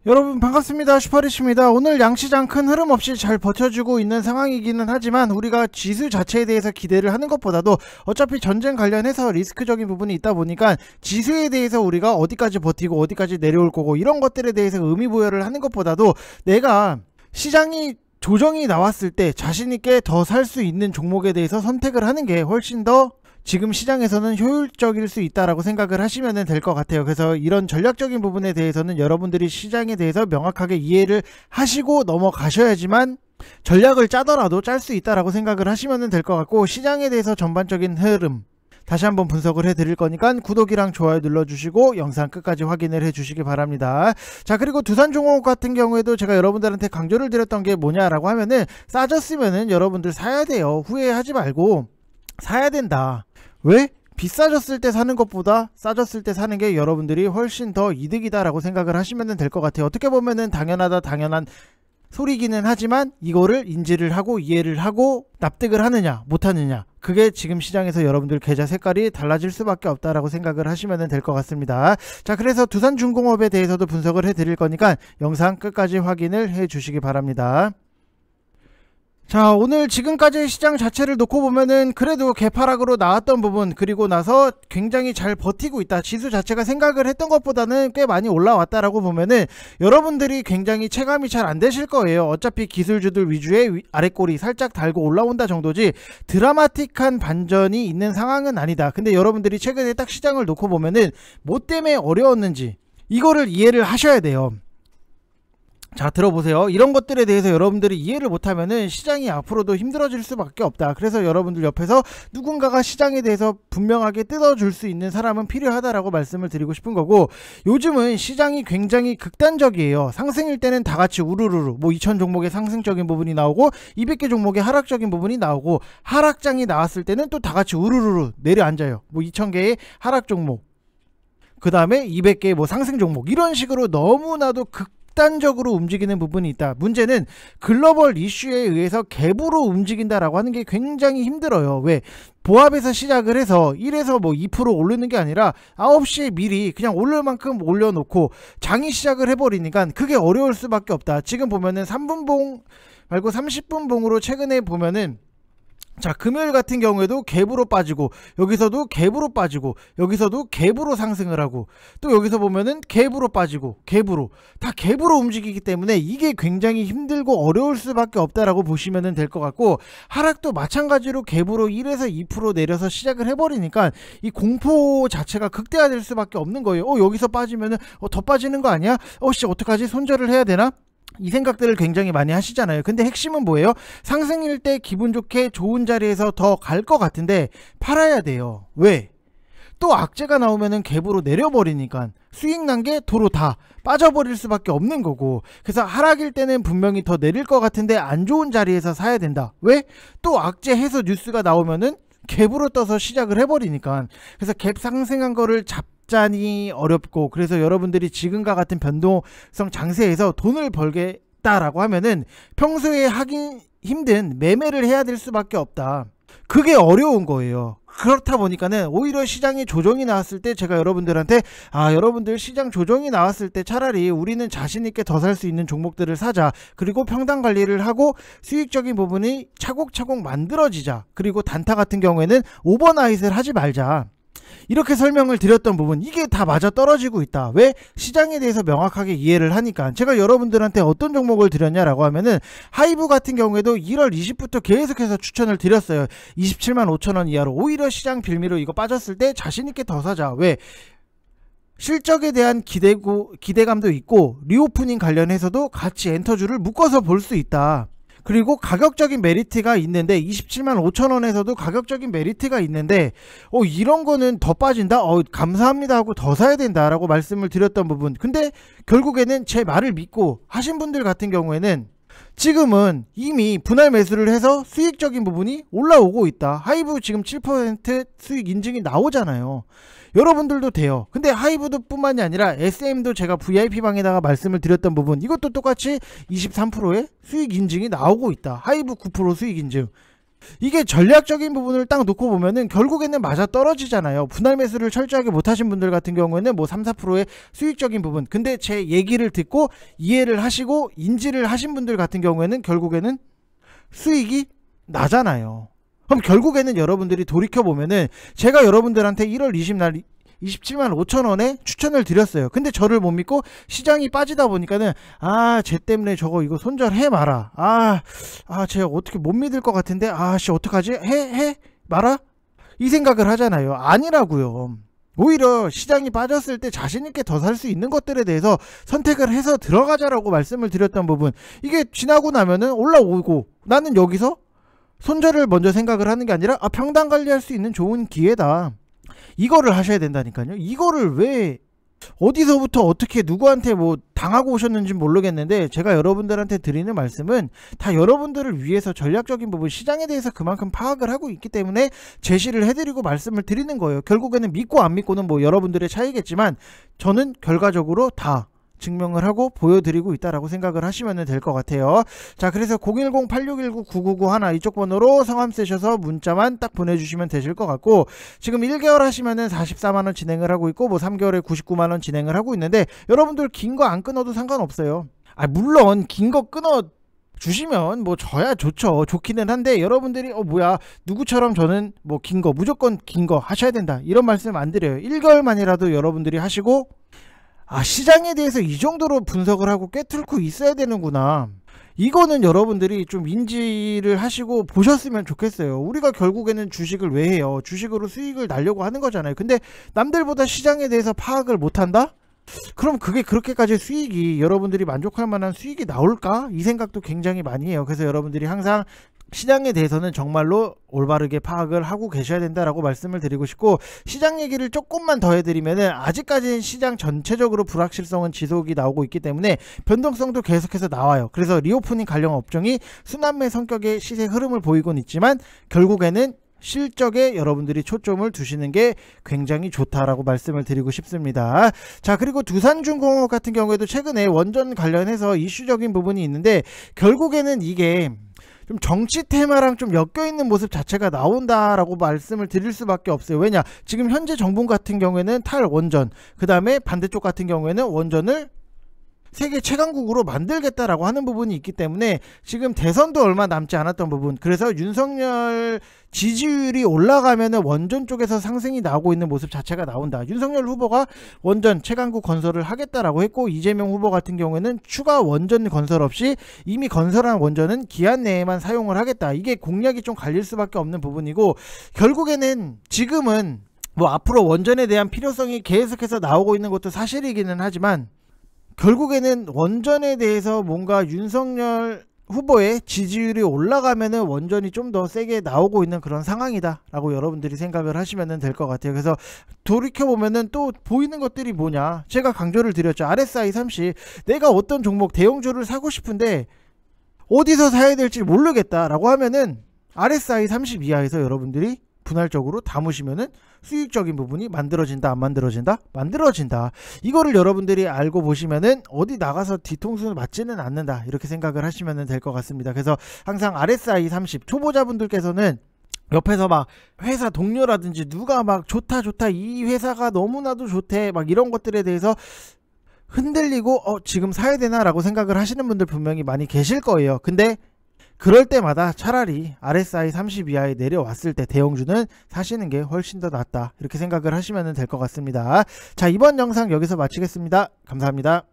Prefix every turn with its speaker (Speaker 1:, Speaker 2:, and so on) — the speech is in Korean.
Speaker 1: 여러분 반갑습니다. 슈퍼리치입니다. 오늘 양시장 큰 흐름 없이 잘 버텨주고 있는 상황이기는 하지만 우리가 지수 자체에 대해서 기대를 하는 것보다도 어차피 전쟁 관련해서 리스크적인 부분이 있다 보니까 지수에 대해서 우리가 어디까지 버티고 어디까지 내려올 거고 이런 것들에 대해서 의미부여를 하는 것보다도 내가 시장이 조정이 나왔을 때 자신있게 더 살 수 있는 종목에 대해서 선택을 하는 게 훨씬 더 지금 시장에서는 효율적일 수 있다라고 생각을 하시면 될 것 같아요. 그래서 이런 전략적인 부분에 대해서는 여러분들이 시장에 대해서 명확하게 이해를 하시고 넘어가셔야지만 전략을 짜더라도 짤 수 있다라고 생각을 하시면 될 것 같고, 시장에 대해서 전반적인 흐름 다시 한번 분석을 해드릴 거니까 구독이랑 좋아요 눌러주시고 영상 끝까지 확인을 해주시기 바랍니다. 자, 그리고 두산종목 같은 경우에도 제가 여러분들한테 강조를 드렸던 게 뭐냐라고 하면은 싸졌으면은 여러분들 사야 돼요. 후회하지 말고 사야 된다. 왜? 비싸졌을 때 사는 것보다 싸졌을 때 사는 게 여러분들이 훨씬 더 이득이다라고 생각을 하시면 될 것 같아요. 어떻게 보면은 당연한 소리기는 하지만 이거를 인지를 하고 이해를 하고 납득을 하느냐 못하느냐, 그게 지금 시장에서 여러분들 계좌 색깔이 달라질 수밖에 없다라고 생각을 하시면 될 것 같습니다. 자, 그래서 두산중공업에 대해서도 분석을 해드릴 거니까 영상 끝까지 확인을 해 주시기 바랍니다. 자, 오늘 지금까지 시장 자체를 놓고 보면은 그래도 개파락으로 나왔던 부분, 그리고 나서 굉장히 잘 버티고 있다. 지수 자체가 생각을 했던 것보다는 꽤 많이 올라왔다라고 보면은 여러분들이 굉장히 체감이 잘 안 되실 거예요. 어차피 기술주들 위주의 아랫꼬리 살짝 달고 올라온다 정도지 드라마틱한 반전이 있는 상황은 아니다. 근데 여러분들이 최근에 딱 시장을 놓고 보면은 뭐 때문에 어려웠는지 이거를 이해를 하셔야 돼요. 자, 들어보세요. 이런 것들에 대해서 여러분들이 이해를 못하면은 시장이 앞으로도 힘들어질 수밖에 없다. 그래서 여러분들 옆에서 누군가가 시장에 대해서 분명하게 뜯어줄 수 있는 사람은 필요하다라고 말씀을 드리고 싶은 거고, 요즘은 시장이 굉장히 극단적이에요. 상승일 때는 다 같이 우르르르 2000 종목의 상승적인 부분이 나오고 200개 종목의 하락적인 부분이 나오고, 하락장이 나왔을 때는 또 다 같이 우르르르 내려앉아요. 2000개의 하락 종목, 그 다음에 200개의 상승 종목, 이런 식으로 너무나도 극단적으로 움직이는 부분이 있다. 문제는 글로벌 이슈에 의해서 갭으로 움직인다라고 하는 게 굉장히 힘들어요. 왜? 보합에서 시작을 해서 1에서 2% 오르는 게 아니라 9시에 미리 그냥 오를 만큼 올려놓고 장이 시작을 해버리니까 그게 어려울 수밖에 없다. 지금 보면은 3분봉 말고 30분 봉으로 최근에 보면은, 자, 금요일 같은 경우에도 갭으로 빠지고 여기서도 갭으로 빠지고 여기서도 갭으로 상승을 하고 또 여기서 보면은 갭으로 빠지고 갭으로 다 갭으로 움직이기 때문에 이게 굉장히 힘들고 어려울 수밖에 없다라고 보시면 될 것 같고, 하락도 마찬가지로 갭으로 1에서 2% 내려서 시작을 해버리니까 이 공포 자체가 극대화될 수밖에 없는 거예요. 여기서 빠지면은 더 빠지는 거 아니야? 씨, 어떡하지? 손절을 해야 되나? 이 생각들을 굉장히 많이 하시잖아요. 근데 핵심은 뭐예요? 상승일 때 기분 좋게 좋은 자리에서 더 갈 것 같은데 팔아야 돼요. 왜? 또 악재가 나오면은 갭으로 내려버리니까 수익 난 게 도로 다 빠져버릴 수밖에 없는 거고, 그래서 하락일 때는 분명히 더 내릴 것 같은데 안 좋은 자리에서 사야 된다. 왜? 또 악재 해소 뉴스가 나오면은 갭으로 떠서 시작을 해버리니까. 그래서 갭 상승한 거를 잡자니 어렵고, 그래서 여러분들이 지금과 같은 변동성 장세에서 돈을 벌겠다라고 하면은 평소에 하기 힘든 매매를 해야 될 수밖에 없다. 그게 어려운 거예요. 그렇다 보니까는 오히려 시장에 조정이 나왔을 때 제가 여러분들한테 여러분들 시장 조정이 나왔을 때 차라리 우리는 자신있게 더 살 수 있는 종목들을 사자, 그리고 평단 관리를 하고 수익적인 부분이 차곡차곡 만들어지자, 그리고 단타 같은 경우에는 오버나잇을 하지 말자, 이렇게 설명을 드렸던 부분, 이게 다 맞아 떨어지고 있다. 왜? 시장에 대해서 명확하게 이해를 하니까. 제가 여러분들한테 어떤 종목을 드렸냐라고 하면은 하이브 같은 경우에도 1월 20부터 계속해서 추천을 드렸어요. 27만 5천원 이하로. 오히려 시장 빌미로 이거 빠졌을 때 자신있게 더 사자. 왜? 실적에 대한 기대감도 있고 리오프닝 관련해서도 같이 엔터주를 묶어서 볼 수 있다. 그리고 가격적인 메리트가 있는데 27만 5천원에서도 가격적인 메리트가 있는데 이런 거는 더 빠진다? 감사합니다 하고 더 사야 된다라고 말씀을 드렸던 부분. 근데 결국에는 제 말을 믿고 하신 분들 같은 경우에는 지금은 이미 분할 매수를 해서 수익적인 부분이 올라오고 있다. 하이브 지금 7% 수익 인증이 나오잖아요. 여러분들도 돼요. 근데 하이브도 뿐만이 아니라 SM도 제가 VIP방에다가 말씀을 드렸던 부분, 이것도 똑같이 23%의 수익 인증이 나오고 있다. 하이브 9% 수익 인증. 이게 전략적인 부분을 딱 놓고 보면은 결국에는 맞아 떨어지잖아요. 분할 매수를 철저하게 못하신 분들 같은 경우에는 뭐 3, 4%의 수익적인 부분, 근데 제 얘기를 듣고 이해를 하시고 인지를 하신 분들 같은 경우에는 결국에는 수익이 나잖아요. 그럼 결국에는 여러분들이 돌이켜보면은 제가 여러분들한테 1월 20날 27만 5천 원에 추천을 드렸어요. 근데 저를 못 믿고 시장이 빠지다 보니까는 쟤 때문에 저거 이거 손절해 마라. 쟤 어떻게 못 믿을 것 같은데 어떡하지? 해 마라? 이 생각을 하잖아요. 아니라고요. 오히려 시장이 빠졌을 때 자신있게 더 살 수 있는 것들에 대해서 선택을 해서 들어가자라고 말씀을 드렸던 부분, 이게 지나고 나면은 올라오고 나는 여기서 손절을 먼저 생각을 하는 게 아니라 평단 관리할 수 있는 좋은 기회다, 이거를 하셔야 된다니까요. 이거를 왜 어디서부터 어떻게 누구한테 뭐 당하고 오셨는지 모르겠는데, 제가 여러분들한테 드리는 말씀은 다 여러분들을 위해서 전략적인 부분, 시장에 대해서 그만큼 파악을 하고 있기 때문에 제시를 해드리고 말씀을 드리는 거예요. 결국에는 믿고 안 믿고는 뭐 여러분들의 차이겠지만 저는 결과적으로 다 증명을 하고 보여드리고 있다라고 생각을 하시면 될 것 같아요. 자, 그래서 010-8619-9991 이쪽 번호로 성함 쓰셔서 문자만 딱 보내주시면 되실 것 같고, 지금 1개월 하시면은 44만원 진행을 하고 있고, 뭐 3개월에 99만원 진행을 하고 있는데, 여러분들 긴 거 안 끊어도 상관없어요. 물론 긴 거 끊어 주시면 뭐 저야 좋죠. 좋기는 한데, 여러분들이 뭐야 누구처럼 저는 뭐 긴 거 무조건 긴 거 하셔야 된다 이런 말씀 안 드려요. 1개월만이라도 여러분들이 하시고 시장에 대해서 이 정도로 분석을 하고 꿰뚫고 있어야 되는구나, 이거는 여러분들이 좀 인지를 하시고 보셨으면 좋겠어요. 우리가 결국에는 주식을 왜 해요? 주식으로 수익을 내려고 하는 거잖아요. 근데 남들보다 시장에 대해서 파악을 못한다? 그럼 그게 그렇게까지 수익이, 여러분들이 만족할 만한 수익이 나올까? 이 생각도 굉장히 많이 해요. 그래서 여러분들이 항상 시장에 대해서는 정말로 올바르게 파악을 하고 계셔야 된다라고 말씀을 드리고 싶고, 시장 얘기를 조금만 더 해드리면은, 아직까지는 시장 전체적으로 불확실성은 지속이 나오고 있기 때문에 변동성도 계속해서 나와요. 그래서 리오프닝 관련 업종이 순환매 성격의 시세 흐름을 보이곤 있지만, 결국에는 실적에 여러분들이 초점을 두시는 게 굉장히 좋다라고 말씀을 드리고 싶습니다. 자, 그리고 두산중공업 같은 경우에도 최근에 원전 관련해서 이슈적인 부분이 있는데, 결국에는 이게 좀 정치 테마랑 좀 엮여있는 모습 자체가 나온다라고 말씀을 드릴 수밖에 없어요. 왜냐, 지금 현재 정부 같은 경우에는 탈원전, 그 다음에 반대쪽 같은 경우에는 원전을 세계 최강국으로 만들겠다라고 하는 부분이 있기 때문에 지금 대선도 얼마 남지 않았던 부분, 그래서 윤석열 지지율이 올라가면은 원전 쪽에서 상승이 나오고 있는 모습 자체가 나온다. 윤석열 후보가 원전 최강국 건설을 하겠다라고 했고, 이재명 후보 같은 경우에는 추가 원전 건설 없이 이미 건설한 원전은 기한 내에만 사용을 하겠다. 이게 공약이 좀 갈릴 수밖에 없는 부분이고, 결국에는 지금은 뭐 앞으로 원전에 대한 필요성이 계속해서 나오고 있는 것도 사실이기는 하지만, 결국에는 원전에 대해서 뭔가 윤석열 후보의 지지율이 올라가면은 원전이 좀 더 세게 나오고 있는 그런 상황이다 라고 여러분들이 생각을 하시면 될 것 같아요. 그래서 돌이켜보면은 또 보이는 것들이 뭐냐, 제가 강조를 드렸죠. RSI 30, 내가 어떤 종목 대형주를 사고 싶은데 어디서 사야 될지 모르겠다 라고 하면은 RSI 30 이하에서 여러분들이 분할적으로 담으시면은 수익적인 부분이 만들어진다, 안 만들어진다? 만들어진다. 이거를 여러분들이 알고 보시면은 어디 나가서 뒤통수를 맞지는 않는다, 이렇게 생각을 하시면 될 것 같습니다. 그래서 항상 RSI 30 초보자분들께서는 옆에서 막 회사 동료라든지 누가 막 좋다 이 회사가 너무나도 좋대 막 이런 것들에 대해서 흔들리고 지금 사야 되나 라고 생각을 하시는 분들 분명히 많이 계실 거예요. 근데 그럴 때마다 차라리 RSI 30 이하에 내려왔을 때 대형주는 사시는 게 훨씬 더 낫다, 이렇게 생각을 하시면 될 것 같습니다. 자, 이번 영상 여기서 마치겠습니다. 감사합니다.